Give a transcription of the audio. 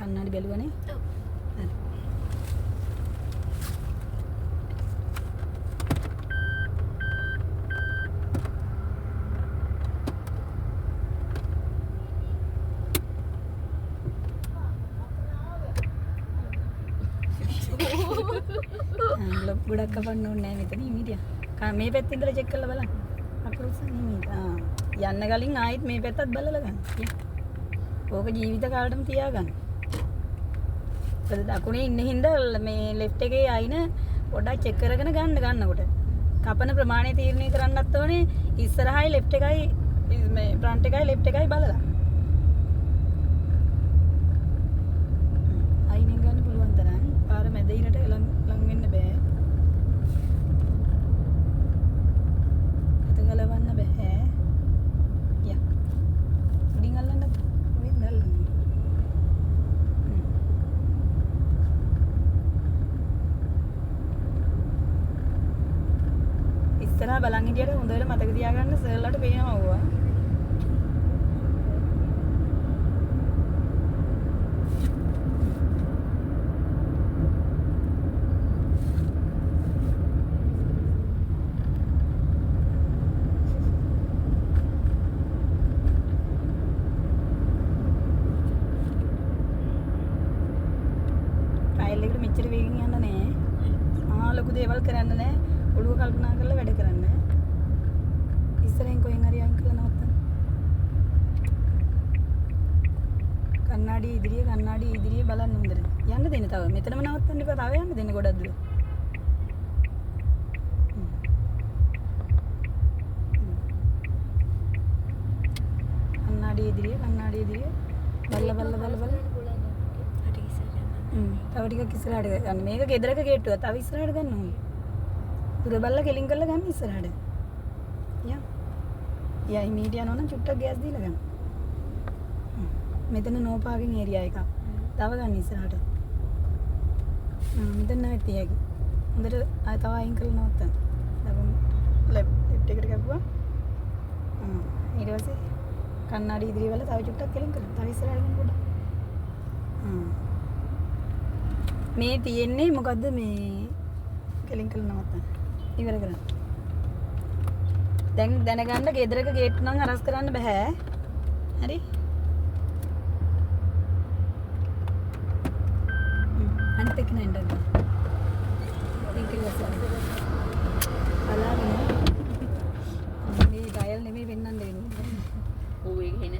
කන්නාඩි බැලුවනේ. ඔව්. හරි. බ්ලොග් ගොඩක් කපන්න ඕනේ නැහැ මෙතන ඉමීඩියා. මේ පැත්තේ ඉඳලා චෙක් කරලා බලන්න. අකුරු ඉමීඩියා. යන්න කලින් ආයෙත් මේ පැත්තත් බලලා ගන්න. ඕක ජීවිත කාලෙටම තියාගන්න. ඒකද දකුණේ ඉන්න හින්දා මේ ලෙෆ්ට් එකේ ආයින පොඩ්ඩක් චෙක් කරගෙන ගන්නකොට. කපන ප්‍රමාණය තීරණය කරන්නත් ඕනේ ඉස්සරහයි ලෙෆ්ට් එකයි මේ ෆ්‍රන්ට් එකයි ලෙෆ්ට් එකයි බලලා. අයිනෙන් ගන්න පුළුවන් තරම් පාර මැද ඉරට ලං වෙන්න බෑ. අත ගලවන්න බෑ. යා. උඩින් අල්ලන්න වෙන්න අල්ලන්න. ඉස්සරහා බලන් හිටියට හොඳට මතක තියාගන්න සර්ලට පේනවා වුණා. මෙච්චර වේගෙන් යන්න නෑ. ලොකු දේවල් කරන්න නෑ. ඔළුව කල්පනා කරලා වැඩ කරන්න. ඉස්සරහින් කොහෙන් හරි අයින් කරලා නවත්තන්න. කන්නාඩි ඉදිරිය බලන්න හොඳට. යන්න දෙන්න තව. මෙතනම නවත්තන්න එපා. තව යන්න දෙන්න ගොඩක් දුර. කන්නාඩි ඉදිරිය බල්ල. තව ටිකක් ඉස්සරහට ගන්න. මේක ගෙදරක ගේට්ටුවක්. තව ඉස්සරහට ගන්න ඕනේ. දුර බල්ල කෙලින් කරලා ගන්න ඉස්සරහට. යා. යා ඉමීඩියා නෝන චුට්ටක් ගෑස් දීලා ගන්න. මෙතන නෝ පාකින් ඒරියා එකක්. තව ගන්න ඉස්සරහට. මෙතන නැති යකි. හොඳට ආය තව අයින් කරලා නවත්තන්න. දකුණු ලෙෆ්ට් එකට ගපුවා. ඊට පස්සේ කන්නාඩි ඉදිරිය වල තව චුට්ටක් කෙලින් කරලා. තව ඉස්සරහට ගන්න පොඩ්ඩක්. මේ තියෙන්නේ මොකද්ද මේ කෙලින් කරලා නවත්තන්න. ඉවර කරන්න. දැන් දැනගන්න ගෙදරක ගේට් නම් හරස් කරන්න බෑ. හරි? අනිත් එක නෑ නේද? මේක ඉවසන්න. බලාගෙන. මේ ඩයල් නෙමෙයි වෙන්නන්නේ.